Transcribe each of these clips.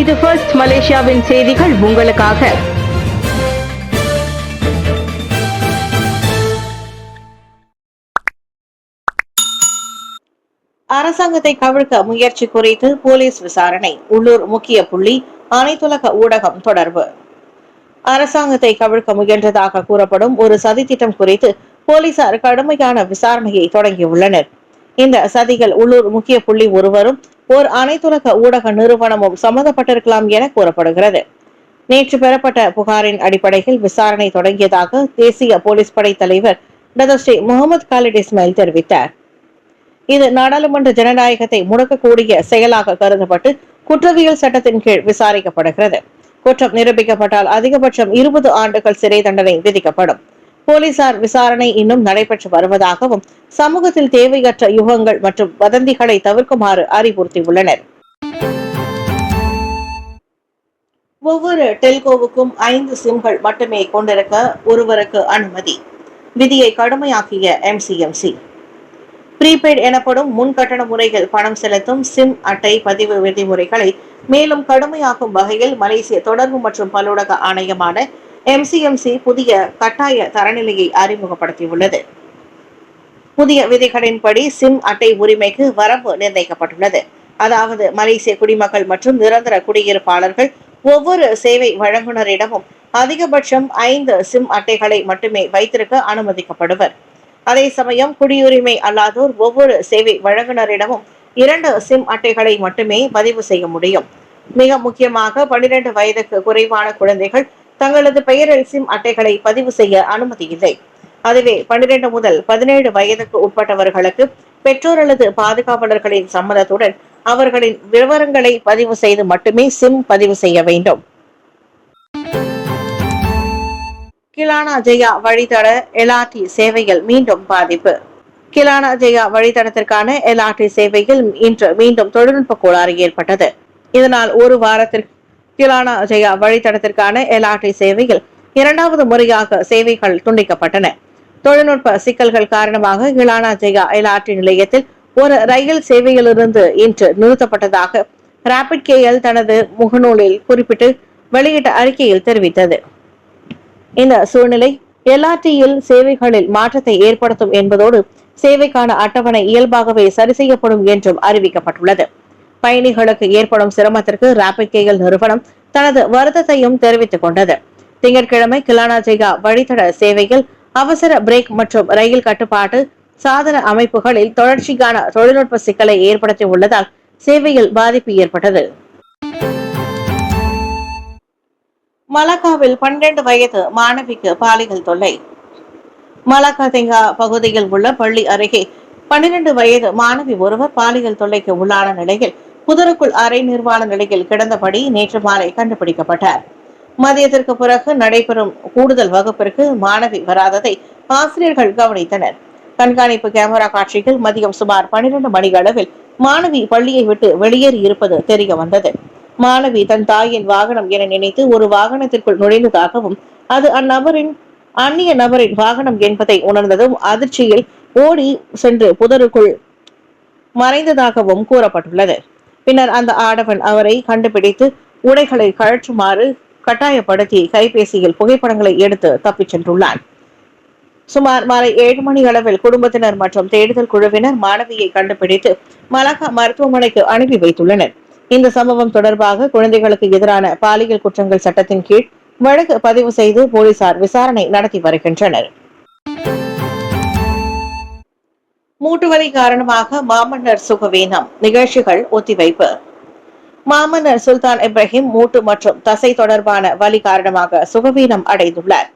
இது ஃபர்ஸ்ட் மலேசியாவின் செய்திகள் உங்களுக்காக. அரசாங்கத்தை கவிழ்க்க முயற்சி குறித்து போலீஸ் விசாரணை. உள்ளூர் முக்கிய புள்ளி. அனைத்துலக ஊடகம் தொடர்பு. அரசாங்கத்தை கவிழ்க்க முயன்றதாக கூறப்படும் ஒரு சதித்திட்டம் குறித்து போலீசார் கடுமையான விசாரணையை தொடங்கியுள்ளனர். இந்த சதிகள் உள்ளூர் முக்கிய புள்ளி ஒருவரும் ஓர் அனைத்துலக ஊடக நிறுவனமும் சம்பந்தப்பட்டிருக்கலாம் என கூறப்படுகிறது. நேற்று பெறப்பட்ட புகாரின் அடிப்படையில் விசாரணை தொடங்கியதாக தேசிய போலீஸ் படை தலைவர் டதஸ்ரீ முகமது காலிட் இஸ்மாயில் தெரிவித்தார். இது நாடாளுமன்ற ஜனநாயகத்தை முடக்கக்கூடிய செயலாக கருதப்பட்டு குற்றவியல் சட்டத்தின் கீழ் விசாரிக்கப்படுகிறது. குற்றம் நிரூபிக்கப்பட்டால் அதிகபட்சம் 20 ஆண்டுகள் சிறை தண்டனை விதிக்கப்படும். போலீசார் விசாரணை இன்னும் நடைபெற்று வருவதாகவும் சமூகத்தில் தேவையற்ற யுகங்கள் மற்றும் வதந்திகளை தவிர்க்குமாறு அறிவுறுத்தியுள்ளனர். ஒவ்வொரு டெல்கோவுக்கும் 5 சிம்கள் மட்டுமே கொண்டிருக்க ஒருவருக்கு அனுமதி. விதியை கடுமையாக்கிய MCMC. ப்ரீபெய்ட் எனப்படும் முன்கட்டண முறையில் பணம் செலுத்தும் சிம் அட்டை பதிவு விதிமுறைகளை மேலும் கடுமையாக்கும் வகையில் மலேசிய தொடர்பு மற்றும் பல்லூடக ஆணையமான MCMC புதிய கட்டாய தரநிலையை அறிமுகப்படுத்தியுள்ளது. புதிய விதிகளின்படி சிம் அட்டை உரிமைக்கு வரம்பு நிர்ணயிக்கப்பட்டுள்ளது. அதாவது மலேசிய குடிமக்கள் மற்றும் நிரந்தர குடியிருப்பாளர்கள் ஒவ்வொரு சேவை வழங்குனரிடமும் அதிகபட்சம் 5 சிம் அட்டைகளை மட்டுமே வைத்திருக்க அனுமதிக்கப்படுவர். அதே சமயம் குடியுரிமை அல்லாதோர் ஒவ்வொரு சேவை வழங்குனரிடமும் 2 சிம் அட்டைகளை மட்டுமே பதிவு செய்ய முடியும். மிக முக்கியமாக 12 வயதுக்கு குறைவான குழந்தைகள் தங்களது பெயரில் சிம் அட்டைகளை பதிவு செய்ய அனுமதி இல்லை. அதுவே 12 முதல் 17 வயதுக்கு உட்பட்டவர்களுக்கு பெற்றோர் அல்லது பாதுகாவலர்களின் சம்மதத்துடன் அவர்களின் விவரங்களை பதிவு செய்து மட்டுமே சிம் பதிவு செய்ய வேண்டும். கிலானா ஜெயா வழித்தட LRT சேவையில் மீண்டும் பாதிப்பு. கிலானா ஜெயா வழித்தடத்திற்கான LRT சேவையில் இன்று மீண்டும் தொழில்நுட்ப கோளாறு ஏற்பட்டது. இதனால் ஒரு வாரத்திற்கு கிலானா ஜெயா வழித்தடத்திற்கான LRT சேவையில் 2வது முறையாக சேவைகள் துண்டிக்கப்பட்டன. தொழில்நுட்ப சிக்கல்கள் காரணமாக கிலானா ஜெயா LRT நிலையத்தில் ஒரு ரயில் சேவையிலிருந்து இன்று நிறுத்தப்பட்டதாக ராபிட் KL தனது முகநூலில் குறிப்பிட்டு வெளியிட்ட அறிக்கையில் தெரிவித்தது. இந்த சூழ்நிலை LRT-யில் சேவைகளில் மாற்றத்தை ஏற்படுத்தும் என்பதோடு சேவைக்கான அட்டவணை இயல்பாகவே சரி செய்யப்படும் என்றும் அறிவிக்கப்பட்டுள்ளது. பயணிகளுக்கு ஏற்படும் சிரமத்திற்கு ராபிட் KL நிறுவனம் தனது வருத்தத்தையும் தெரிவித்துக் கொண்டது. திங்கட்கிழமை கிலானா ஜெயா வழித்தட சேவையில் அவசர பிரேக் மற்றும் ரயில் கட்டுப்பாட்டு சாதன அமைப்புகளில் தொடர்ச்சியான தொழில்நுட்ப சிக்கலை ஏற்படுத்தி உள்ளதால் சேவையில் பாதிப்பு ஏற்பட்டது. மலாக்காவில் 12 வயது மாணவிக்கு பாலியல் தொல்லை. மலாக்கா தெங்கா பகுதியில் உள்ள பள்ளி அருகே 12 வயது மாணவி ஒருவர் பாலியல் தொல்லைக்கு உள்ளான நிலையில் புதருக்குள் அரை நிர்வாண நிலையில் கிடந்தபடி நேற்று மாலை கண்டுபிடிக்கப்பட்டார். மதியத்திற்கு பிறகு நடைபெறும் கூடுதல் வகுப்பிற்கு மாணவி வராததை ஆசிரியர்கள் கவனித்தனர். கண்காணிப்பு கேமரா காட்சியில் மதியம் சுமார் 12 மணி அளவில் மாணவி பள்ளியை விட்டு வெளியேறி இருப்பது தெரிய வந்தது. மாணவி தன் தாயின் வாகனம் என நினைத்து ஒரு வாகனத்திற்குள் நுழைந்ததாகவும் அது அந்நிய நபரின் வாகனம் என்பதை உணர்ந்ததும் அதிர்ச்சியில் ஓடி சென்று புதருக்குள் மறைந்ததாகவும் கூறப்பட்டுள்ளது. பின்னர் அந்த ஆடவன் அவரை கண்டுபிடித்து உடைகளை கழற்றுமாறு கட்டாயப்படுத்தி கைபேசியில் புகைப்படங்களை எடுத்து தப்பிச் சென்றுள்ளான். சுமார் மாலை 7 மணி அளவில் குடும்பத்தினர் மற்றும் தேடுதல் குழுவினர் மாணவியை கண்டுபிடித்து மலாக்கா மருத்துவமனைக்கு அனுப்பி வைத்துள்ளனர். இந்த சம்பவம் தொடர்பாக குழந்தைகளுக்கு எதிரான பாலியல் குற்றங்கள் சட்டத்தின் கீழ் வழக்கு பதிவு செய்து போலீசார் விசாரணை நடத்தி வருகின்றனர். மூட்டுவலி காரணமாக மாமன்னர் சுகவீனம் நிகழ்ச்சிகள் ஒத்திவைப்பு. மாமன்னர் சுல்தான் இப்ராஹிம் மூட்டு மற்றும் தசை தொடர்பான வலி காரணமாக சுகவீனம் அடைந்துள்ளார்.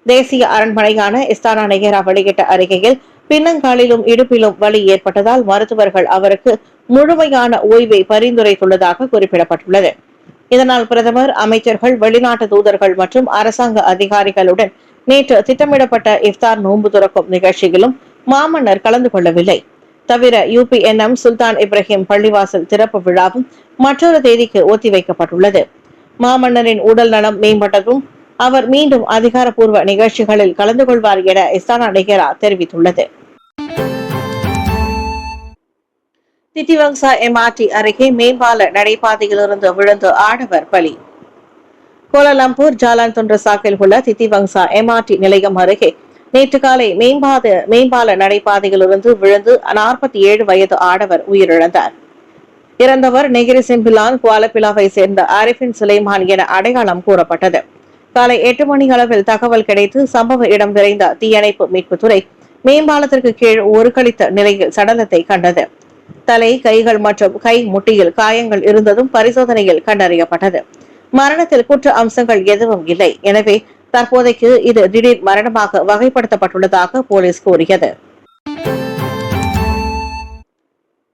தேசிய அரண்மனையான இஸ்தானா நெகேரா வெளியிட்ட அறிக்கையில் பின்னங்காலிலும் இடுப்பிலும் வலி ஏற்பட்டதால் மருத்துவர்கள் அவருக்கு முழுமையான ஓய்வை பரிந்துரைத்துள்ளதாக குறிப்பிடப்பட்டுள்ளது. இதனால் பிரதமர், அமைச்சர்கள், வெளிநாட்டு தூதர்கள் மற்றும் அரசாங்க அதிகாரிகளுடன் நேற்று திட்டமிடப்பட்ட இஃப்தார் நோன்பு துறக்கும் நிகழ்ச்சியிலும் மாமன்னர் கலந்து கொள்ளவில்லை. தவிர UPNM சுல்தான் இப்ராஹிம் பள்ளிவாசல் திறப்பு விழாவும் மற்றொரு தேதிக்கு ஒத்திவைக்கப்பட்டுள்ளது. மாமன்னரின் உடல் நலம் மேம்பட்டதும் அவர் மீண்டும் அதிகாரப்பூர்வ நிகழ்ச்சிகளில் கலந்து கொள்வார் என இஸ்தானா நெகேரா தெரிவித்துள்ளது. திட்டிவங்சா MRT அருகே மேம்பால நடைபாதையிலிருந்து விழுந்து ஆடவர் பலி. கோலாலம்பூர் ஜாலான் தொன்ற சாக்கில் உள்ள திட்டிவங்சா MRT நிலையம் அருகே நேற்று காலை மேம்பால நடைபாதையிலிருந்து விழுந்து 47 வயது ஆடவர் உயிரிழந்தார். இறந்தவர் நெகிரி சிம்பிலான் குவாலபிலாவை சேர்ந்த ஆரிஃபின் சுலைமான் என அடையாளம் கூறப்பட்டது. காலை 8 மணி அளவில் தகவல் கிடைத்து சம்பவ இடம் விரைந்த தீயணைப்பு மீட்புத்துறை மேம்பாலத்திற்கு கீழ் ஒருக்களித்த நிலையில் சடலத்தை கண்டது. தலை, கைகள் மற்றும் கை முட்டியில் காயங்கள் இருந்ததும் பரிசோதனையில் கண்டறியப்பட்டது. மரணத்தில் குற்ற அம்சங்கள் எதுவும் இல்லை. எனவே தற்போதைக்கு இது திடீர் மரணமாக வகைப்படுத்தப்பட்டுள்ளதாக போலீஸ் கூறியது.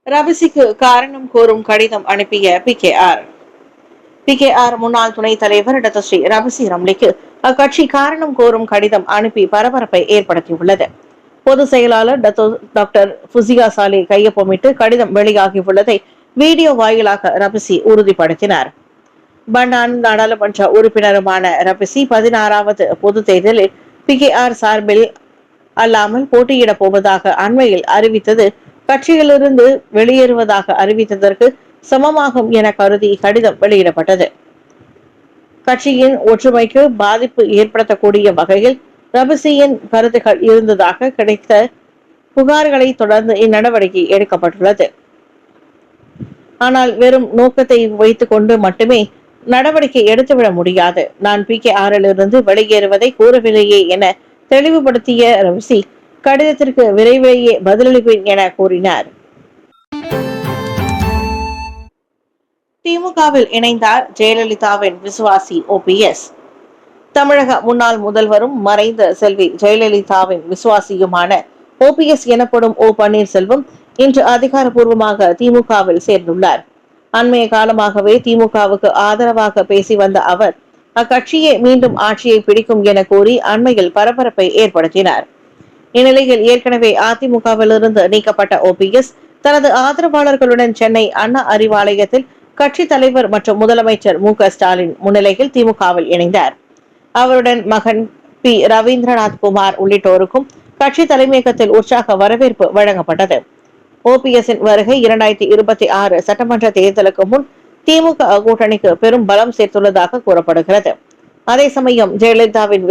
ரபிசிக்கு காரணம் கோரும் கடிதம் அனுப்பிய PKR முன்னாள் துணைத் தலைவர் டத்தஸ்ரீ ரபிசி ரம்லிக்கு அக்கட்சி காரணம் கோரும் கடிதம் அனுப்பி பரபரப்பை ஏற்படுத்தியுள்ளது. பொதுச் செயலாளர் டாக்டர் ஃபுசியா சாலே கையொப்பமிட்டு கடிதம் வெளியாகியுள்ளதை வீடியோ வாயிலாக ரபிசி உறுதிப்படுத்தினார். பண்டான் நாடாளுமன்ற உறுப்பினருமான ரபிசி 16வது பொது தேர்தலில் PKR சார்பில் அல்லாமல் போட்டியிடப் போவதாக அண்மையில் அறிவித்தது கட்சியிலிருந்து வெளியேறுவதாக அறிவித்ததற்கு சமமாகும் என கருதி கடிதம் வெளியிடப்பட்டது. கட்சியின் ஒற்றுமைக்கு பாதிப்பு ஏற்படுத்தக்கூடிய வகையில் ரபிசியின் கருத்துக்கள் இருந்ததாக கிடைத்த புகார்களை தொடர்ந்து இந்நடவடிக்கை எடுக்கப்பட்டுள்ளது. ஆனால் நோக்கத்தை வைத்துக் கொண்டு மட்டுமே நடவடிக்கை எடுத்துவிட முடியாது. நான் PKRலிருந்து வெளியேறுவதை கூறவில்லையே என தெளிவுபடுத்திய ரபிசி கடிதத்திற்கு விரைவிலேயே பதிலளிப்பேன் என கூறினார். திமுகவில் இணைந்தார் ஜெயலலிதாவின் விசுவாசி OPS. தமிழக முன்னாள் முதல்வரும் மறைந்த செல்வி ஜெயலலிதாவின் விசுவாசியுமான OPS எனப்படும் O பன்னீர்செல்வம் இன்று அதிகாரப்பூர்வமாக திமுகவில் சேர்ந்துள்ளார். அண்மைய காலமாகவே திமுகவுக்கு ஆதரவாக பேசி வந்த அவர் அக்கட்சியே மீண்டும் ஆட்சியை பிடிக்கும் என கூறி அண்மையில் பரபரப்பை ஏற்படுத்தினார். இந்நிலையில் ஏற்கனவே அதிமுகவிலிருந்து நீக்கப்பட்ட OPS தனது ஆதரவாளர்களுடன் சென்னை அண்ணா அறிவாலயத்தில் கட்சி தலைவர் மற்றும் முதலமைச்சர் MK-ஸ்டாலின் முன்னிலையில் திமுகவில் இணைந்தார். அவருடன் மகன் P. ரவீந்திரநாத் குமார் உள்ளிட்டோருக்கும் கட்சி தலைமையகத்தில் உற்சாக வரவேற்பு வழங்கப்பட்டது. OPSின் வருகை 2026 சட்டமன்ற தேர்தலுக்கு முன் திமுக கூட்டணிக்கு பெரும் பலம் சேர்த்துள்ளதாக கூறப்படுகிறது. அதே சமயம் ஜெயலலிதாவின்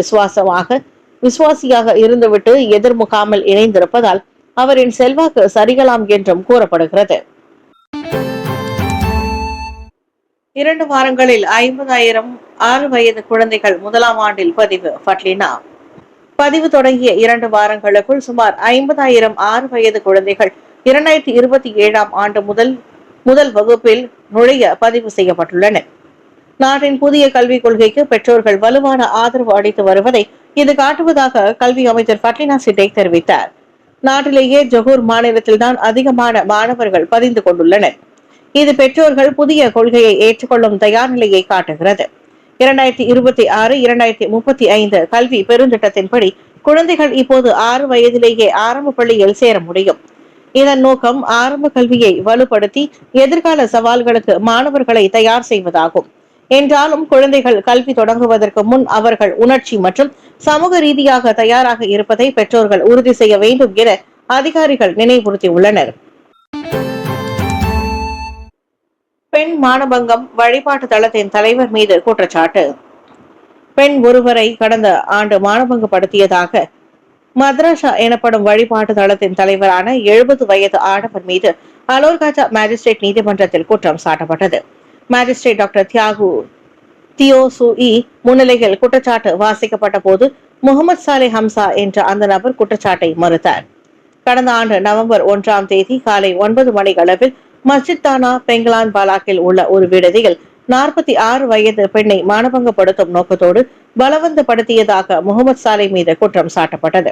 விசுவாசியாக இருந்துவிட்டு எதிர்முகாமில் இணைந்திருப்பதால் அவரின் செல்வாக்கு சரிகலாம் என்றும் கூறப்படுகிறது. 2 வாரங்களில் 50,000 6 வயது குழந்தைகள் முதலாம் ஆண்டில் பதிவு. ஃபட்லினா பதிவு தொடங்கிய 2 வாரங்களுக்குள் சுமார் 50,000 6 வயது குழந்தைகள் 2027ஆம் ஆண்டு முதல் வகுப்பில் நுழைய பதிவு செய்யப்பட்டுள்ளனர். நாட்டின் புதிய கல்விக் கொள்கைக்கு பெற்றோர்கள் வலுவான ஆதரவு அளித்து வருவதை இது காட்டுவதாக கல்வி அமைச்சர் ஃபட்லினா சிட்டேக் தெரிவித்தார். நாட்டிலேயே ஜொஹூர் மாநிலத்தில்தான் அதிகமான மாணவர்கள் பதிந்து கொண்டுள்ளனர். இது பெற்றோர்கள் புதிய கொள்கையை ஏற்றுக்கொள்ளும் தயார் நிலையை காட்டுகிறது. 2026-2035 கல்வி பெருந்திட்டத்தின்படி குழந்தைகள் இப்போது 6 வயதிலேயே ஆரம்ப பள்ளியில் சேர முடியும். இதன் நோக்கம் ஆரம்ப கல்வியை வலுப்படுத்தி எதிர்கால சவால்களுக்கு மாணவர்களை தயார் செய்வதாகும். என்றாலும் குழந்தைகள் கல்வி தொடங்குவதற்கு முன் அவர்கள் உணர்ச்சி மற்றும் சமூக ரீதியாக தயாராக இருப்பதை பெற்றோர்கள் உறுதி செய்ய வேண்டும் என அதிகாரிகள் நினைவுறுத்தியுள்ளனர். பெண் மானபங்கம் வழிபாட்டு தளத்தின் தலைவர் மீது குற்றச்சாட்டு. பெண் ஒருவரை கடந்த ஆண்டு மானபங்கப்படுத்தியதாக மத்ராஷா எனப்படும் வழிபாட்டு தளத்தின் தலைவரான 70 வயது ஆடவர் மீது அலோர்காட்டா மேஜிஸ்ட்ரேட் நீதிமன்றத்தில் குற்றம் சாட்டப்பட்டது. மேஜிஸ்ட்ரேட் டாக்டர் தியோ சூஇ முன்னிலையில் குற்றச்சாட்டு வாசிக்கப்பட்ட போது முகமது சாலே ஹம்சா என்ற அந்த நபர் குற்றச்சாட்டை மறுத்தார். கடந்த ஆண்டு நவம்பர் 1ஆம் தேதி காலை 9 மணி அளவில் மஸ்ஜித் தானா பெங்கலான் பாலாக்கில் உள்ள ஒரு விடுதியில் 46 வயது பெண்ணை மானபங்கப்படுத்தும் நோக்கத்தோடு பலவந்தப்படுத்தியதாக முகமது சாலை மீது குற்றம் சாட்டப்பட்டது.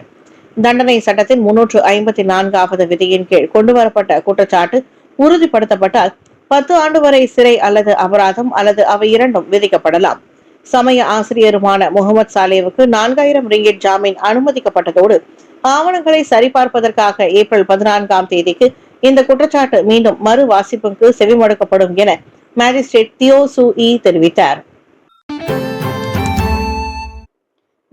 தண்டனை சட்டத்தின் 354வது விதியின் கீழ் கொண்டுவரப்பட்ட குற்றச்சாட்டு உறுதிப்படுத்தப்பட்டால் 10 ஆண்டு வரை சிறை அல்லது அபராதம் அல்லது அவை இரண்டும் விதிக்கப்படலாம். சமய ஆசிரியருமான முகமது சாலேவுக்கு 4000 ரிங்கிட் ஜாமீன் அனுமதிக்கப்பட்டதோடு ஆவணங்களை சரிபார்ப்பதற்காக ஏப்ரல் 14ஆம் தேதிக்கு இந்த குற்றச்சாட்டு மீண்டும் மறு வாசிப்புக்கு செவிமடுக்கப்படும் என மேஜிஸ்ட்ரேட் தியோ சூஇ தெரிவித்தார்.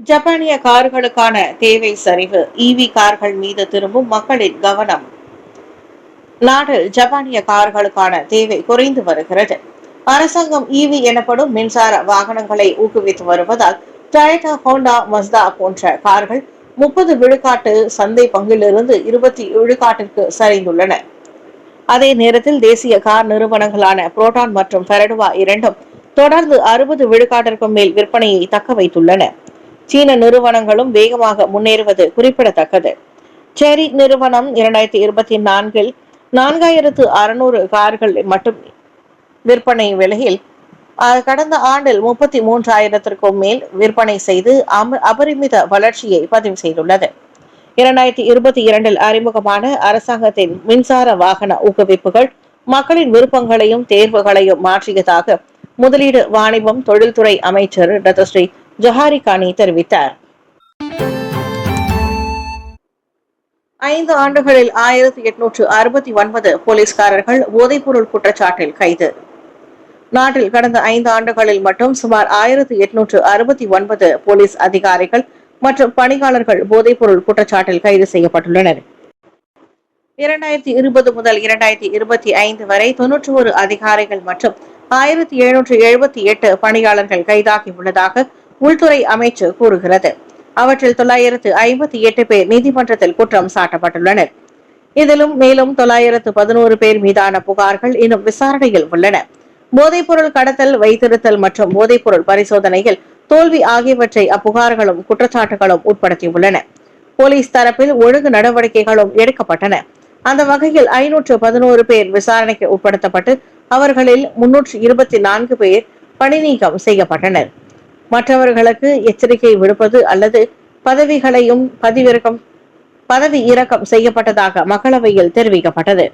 ஜப்பானிய கார்களுக்கான தேவை சரிவு. EV கார்கள் மீது திரும்பும் மக்களின் கவனம். நாட்டில் ஜப்பானிய கார்களுக்கான தேவை குறைந்து வருகிறது. அரசாங்கம் இவி எனப்படும் மின்சார வாகனங்களை ஊக்குவித்து வருவதால் டொயோட்டா, ஹோண்டா, மஸ்தா போன்ற கார்கள் 30 விழுக்காட்டு சந்தை பங்கிலிருந்து 20 விழுக்காட்டிற்கு சரிந்துள்ளன. அதே நேரத்தில் தேசிய கார் நிறுவனங்களான புரோட்டான் மற்றும் பெரடுவா இரண்டும் தொடர்ந்து 60 விழுக்காட்டிற்கும் மேல் விற்பனையை தக்க வைத்துள்ளன. சீன நிறுவனங்களும் வேகமாக முன்னேறுவது குறிப்பிடத்தக்கது. செரி நிறுவனம் 2024 4600 கார்கள் மட்டும் விற்பனை விலையில் கடந்த ஆண்டில் 33,000க்கும் மேல் விற்பனை செய்து அபரிமித வளர்ச்சியை பதிவு செய்துள்ளது. 2022 அறிமுகமான அரசாங்கத்தின் மின்சார வாகன ஊக்குவிப்புகள் மக்களின் விருப்பங்களையும் தேர்வுகளையும் மாற்றியதாக முதலீடு, வாணிபம், தொழில்துறை அமைச்சர் டத்தஸ்ரீ ஜொஹாரி கானி தெரிவித்தார். 5 ஆண்டுகளில் 1869 போலீஸ்காரர்கள் போதைப்பொருள் குற்றச்சாட்டில் கைது. நாட்டில் கடந்த 5 ஆண்டுகளில் மட்டும் சுமார் 1869 போலீஸ் அதிகாரிகள் மற்றும் பணியாளர்கள் போதைப்பொருள் குற்றச்சாட்டில் கைது செய்யப்பட்டுள்ளனர். 2020 முதல் 2025 வரை 91 அதிகாரிகள் மற்றும் 1778 பணியாளர்கள் கைதாகியுள்ளதாக உள்துறை அமைச்சு கூறுகிறது. அவற்றில் 958 பேர் நீதிமன்றத்தில் குற்றம் சாட்டப்பட்டுள்ளனர். இதிலும் மேலும் 911 பேர் மீதான புகார்கள் இன்னும் விசாரணையில் உள்ளன. போதைப்பொருள் கடத்தல், வைத்திருத்தல் மற்றும் போதைப்பொருள் பரிசோதனையில் தோல்வி ஆகியவற்றை அப்புகார்களும் குற்றச்சாட்டுகளும் உட்படுத்தியுள்ளன. போலீஸ் தரப்பில் ஒழுங்கு நடவடிக்கைகளும் எடுக்கப்பட்டன. அந்த வகையில் 511 பேர் விசாரணைக்கு உட்படுத்தப்பட்டு அவர்களில் 324 பேர் பணி நீக்கம் செய்யப்பட்டனர். மற்றவர்களுக்கு எச்சரிக்கை விடுப்பது அல்லது பதவி இறக்கம் செய்யப்பட்டதாக மக்களவையில் தெரிவிக்கப்பட்டது.